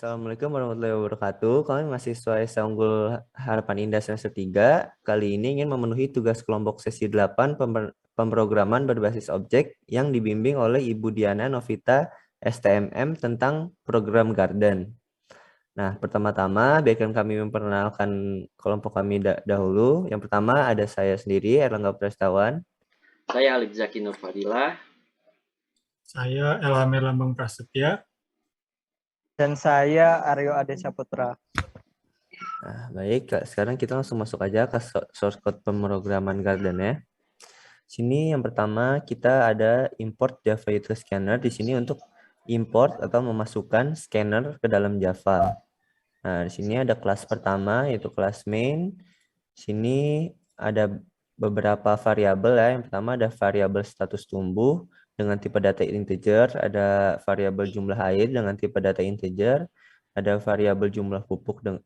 Assalamualaikum warahmatullahi wabarakatuh. Kami mahasiswa SMA Unggul Harapan Indah semester 3. Kali ini ingin memenuhi tugas kelompok sesi 8 pemrograman berbasis objek yang dibimbing oleh Ibu Diana Novita STMM tentang program Garden. Nah, pertama-tama biarkan kami memperkenalkan kelompok kami dahulu. Yang pertama ada saya sendiri, Erlangga Prastawan. Saya Alif Zaki Nurfadilah. Saya Elhamir Lambang Prasetya. Dan saya Aryo Ade Saputra. Nah, baik, sekarang kita langsung masuk aja ke source code pemrograman Garden ya. Sini yang pertama kita ada import Java Util Scanner. Di sini untuk import atau memasukkan scanner ke dalam Java. Nah, di sini ada kelas pertama yaitu kelas main. Sini ada beberapa variabel ya. Yang pertama ada variabel status tumbuh dengan tipe data integer, ada variabel jumlah air dengan tipe data integer, ada variabel jumlah pupuk dan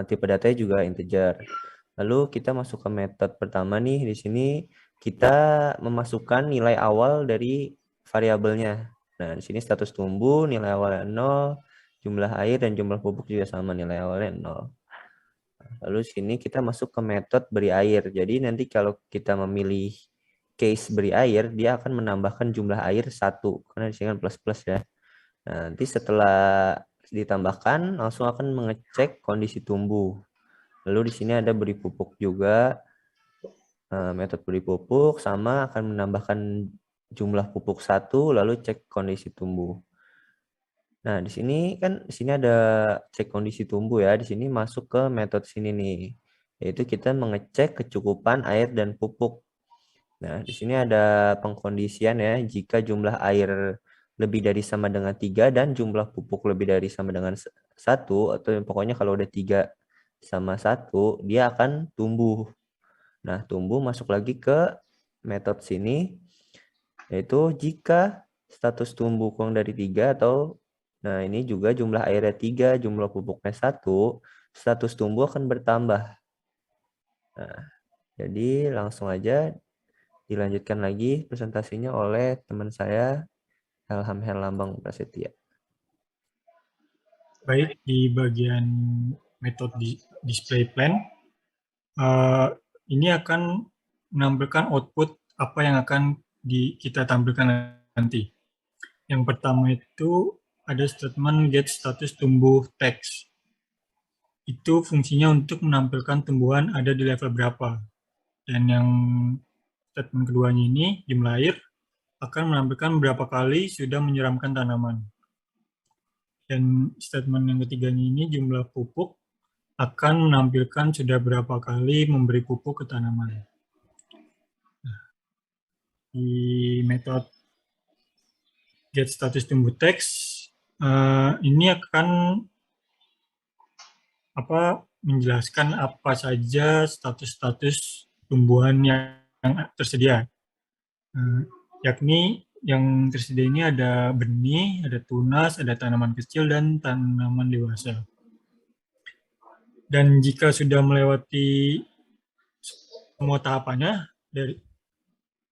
tipe datanya juga integer. Lalu kita masuk ke metode pertama nih. Di sini kita memasukkan nilai awal dari variabelnya. Nah, di sini status tumbuh, nilai awalnya 0, jumlah air dan jumlah pupuk juga sama, nilai awalnya 0. Lalu sini kita masuk ke metode beri air. Jadi nanti kalau kita memilih case beri air, dia akan menambahkan jumlah air 1 karena di sini kan plus ya. Nah, nanti setelah ditambahkan langsung akan mengecek kondisi tumbuh. Lalu di sini ada beri pupuk juga. Metode beri pupuk sama akan menambahkan jumlah pupuk 1 lalu cek kondisi tumbuh. Nah, di sini ada cek kondisi tumbuh ya. Di sini masuk ke metode sini nih. Yaitu kita mengecek kecukupan air dan pupuk. Nah, di sini ada pengkondisian ya. Jika jumlah air lebih dari sama dengan 3 dan jumlah pupuk lebih dari sama dengan 1, atau pokoknya kalau udah 3 sama 1, dia akan tumbuh. Nah, tumbuh masuk lagi ke metode sini, yaitu jika status tumbuh kurang dari 3 atau, nah ini juga jumlah airnya 3, jumlah pupuknya 1, status tumbuh akan bertambah. Nah, jadi langsung aja dilanjutkan lagi presentasinya oleh teman saya, Elham Herlambang Prasetya. Baik, di bagian metode display plan, ini akan menampilkan output apa yang akan kita tampilkan nanti. Yang pertama itu ada statement get status tumbuh text. Itu fungsinya untuk menampilkan tumbuhan ada di level berapa. Dan yang statement keduanya ini, jumlah air, akan menampilkan berapa kali sudah menyiramkan tanaman. Dan statement yang ketiganya ini, jumlah pupuk, akan menampilkan sudah berapa kali memberi pupuk ke tanaman. Nah, di metode get status tumbuh text, ini akan menjelaskan apa saja status-status tumbuhan yang tersedia. Yakni yang tersedia ini ada benih, ada tunas, ada tanaman kecil, dan tanaman dewasa. Dan jika sudah melewati semua tahapannya,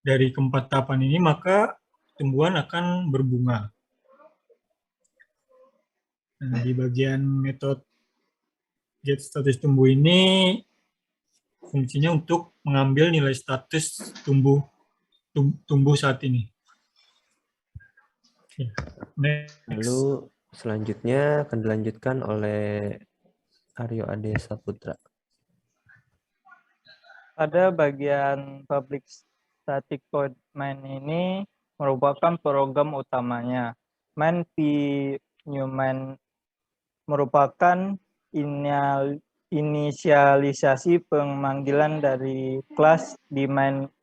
dari keempat tahapan ini, maka tumbuhan akan berbunga. Nah, di bagian metode get status tumbuh ini, fungsinya untuk mengambil nilai status tumbuh saat ini. Next. Lalu selanjutnya akan dilanjutkan oleh Aryo Ade Saputra. Pada bagian public static void main ini merupakan program utamanya. Main new main merupakan inisialisasi pemanggilan dari kelas di main.java.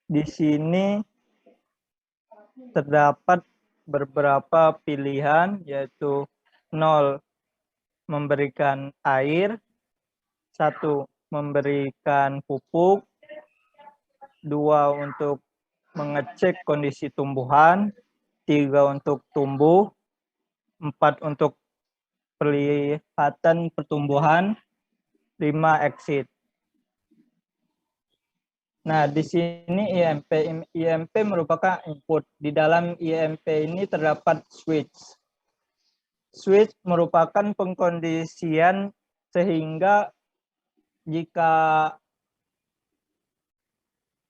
Di sini terdapat beberapa pilihan, yaitu 0 memberikan air, 1 memberikan pupuk, 2 untuk mengecek kondisi tumbuhan, 3 untuk tumbuh, 4 untuk perlihatan pertumbuhan, 5 exit. Nah, di sini IMP merupakan input. Di dalam IMP ini terdapat switch. Switch merupakan pengkondisian sehingga jika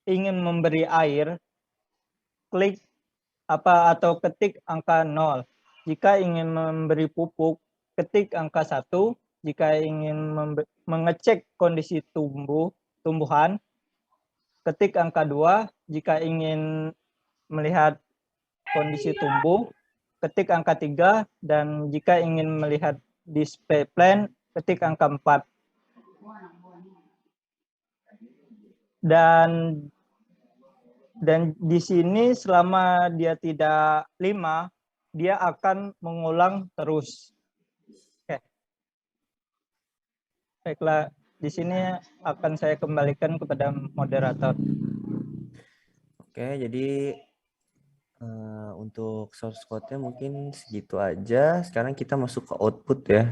ingin memberi air, klik atau ketik angka 0. Jika ingin memberi pupuk, ketik angka 1. Jika ingin mengecek kondisi tumbuhan, ketik angka 2. Jika ingin melihat kondisi tumbuh, ketik angka 3. Dan jika ingin melihat display plan, ketik angka 4. Dan di sini selama dia tidak 5, dia akan mengulang terus. Oke. Baiklah, di sini akan saya kembalikan kepada moderator. Oke, jadi untuk source code-nya mungkin segitu aja. Sekarang kita masuk ke output ya.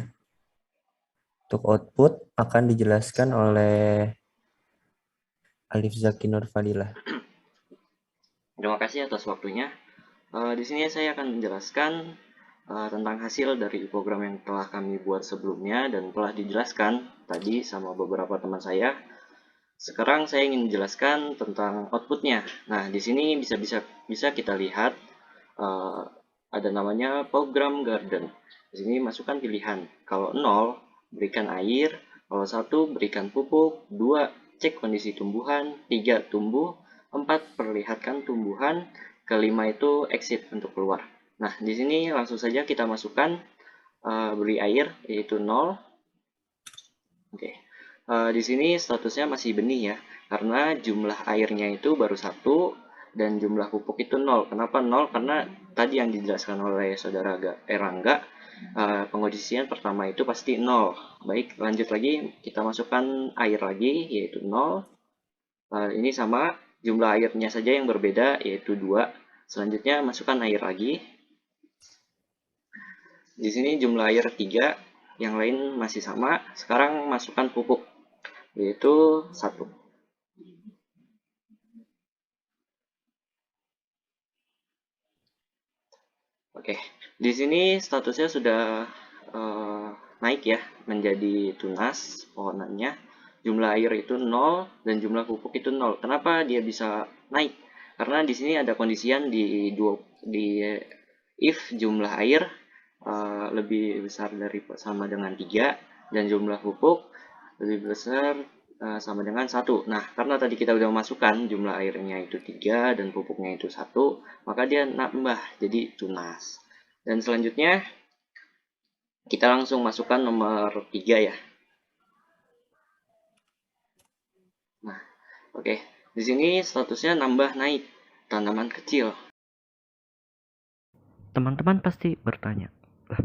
Untuk output akan dijelaskan oleh Alif Zaki Nurfadilah. Terima kasih atas waktunya. Di sini saya akan menjelaskan tentang hasil dari program yang telah kami buat sebelumnya dan telah dijelaskan tadi sama beberapa teman saya. Sekarang saya ingin menjelaskan tentang outputnya. Nah, di sini bisa kita lihat ada namanya program garden. Di sini masukkan pilihan. Kalau 0, berikan air. Kalau 1, berikan pupuk. 2, cek kondisi tumbuhan. 3, tumbuh. 4, perlihatkan tumbuhan. Kelima itu exit untuk keluar. Nah, di sini langsung saja kita masukkan beri air, yaitu 0. Oke. Di sini statusnya masih benih ya, karena jumlah airnya itu baru 1 dan jumlah pupuk itu 0. Kenapa 0? Karena tadi yang dijelaskan oleh saudara Erangga, pengondisian pertama itu pasti 0. Baik, lanjut lagi, kita masukkan air lagi, yaitu 0. Ini sama, jumlah airnya saja yang berbeda, yaitu 2. Selanjutnya masukkan air lagi. Di sini jumlah air 3, yang lain masih sama. Sekarang masukkan pupuk, yaitu 1. Oke, di sini statusnya sudah naik ya, menjadi tunas pohonannya. Jumlah air itu 0 dan jumlah pupuk itu 0. Kenapa dia bisa naik? Karena di sini ada kondisian di if jumlah air lebih besar dari sama dengan 3 dan jumlah pupuk lebih besar sama dengan 1. Nah, karena tadi kita udah masukkan jumlah airnya itu 3 dan pupuknya itu 1, maka dia nambah jadi tunas. Dan selanjutnya kita langsung masukkan nomor 3 ya. Nah, oke. Di sini statusnya nambah naik, tanaman kecil. Teman-teman pasti bertanya, lah,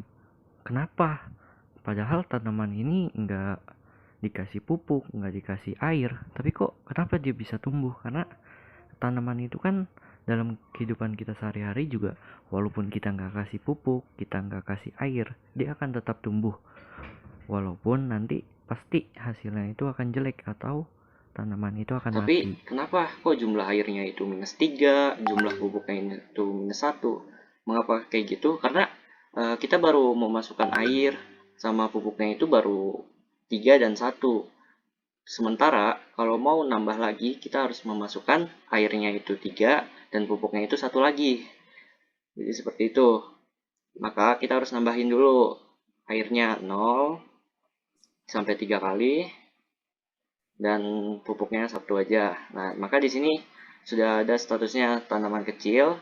kenapa? Padahal tanaman ini nggak dikasih pupuk, nggak dikasih air, tapi kok kenapa dia bisa tumbuh? Karena tanaman itu kan dalam kehidupan kita sehari-hari juga, walaupun kita nggak kasih pupuk, kita nggak kasih air, dia akan tetap tumbuh. Walaupun nanti pasti hasilnya itu akan jelek atau tanaman itu akan Tapi mati. kenapa kok jumlah airnya itu -3, jumlah pupuknya itu -1? Mengapa kayak gitu? Karena kita baru memasukkan air sama pupuknya itu baru 3 dan 1. Sementara kalau mau nambah lagi, kita harus memasukkan airnya itu 3 dan pupuknya itu 1 lagi. Jadi seperti itu. Maka kita harus nambahin dulu airnya 0 sampai 3 kali dan pupuknya 1 aja. Nah, maka di sini sudah ada statusnya tanaman kecil,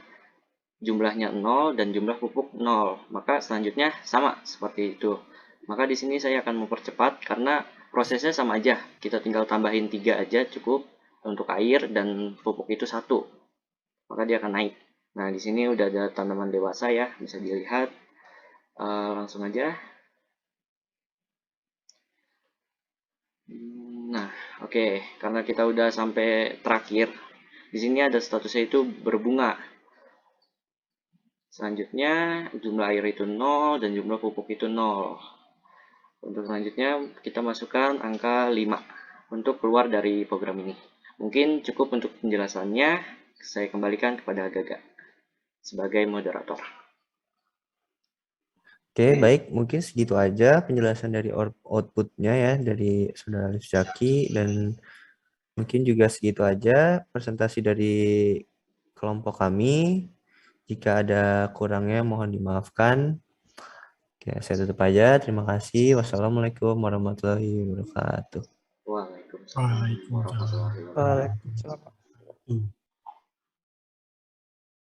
jumlahnya 0 dan jumlah pupuk 0. Maka selanjutnya sama seperti itu. Maka di sini saya akan mempercepat karena prosesnya sama aja. Kita tinggal tambahin 3 aja cukup untuk air dan pupuk itu 1. Maka dia akan naik. Nah, di sini udah ada tanaman dewasa ya, bisa dilihat. Langsung aja. Nah, oke, karena kita udah sampai terakhir, di sini ada statusnya itu berbunga. Selanjutnya jumlah air itu 0 dan jumlah pupuk itu 0. Untuk selanjutnya kita masukkan angka 5 untuk keluar dari program ini. Mungkin cukup untuk penjelasannya. Saya kembalikan kepada Gaga sebagai moderator. Oke, baik. Mungkin segitu aja penjelasan dari outputnya ya, dari Saudara Zaki. Dan mungkin juga segitu aja presentasi dari kelompok kami. Jika ada kurangnya mohon dimaafkan. Oke, saya tutup aja. Terima kasih. Wassalamualaikum warahmatullahi wabarakatuh. Waalaikumsalam warahmatullahi wabarakatuh. Waalaikumsalam.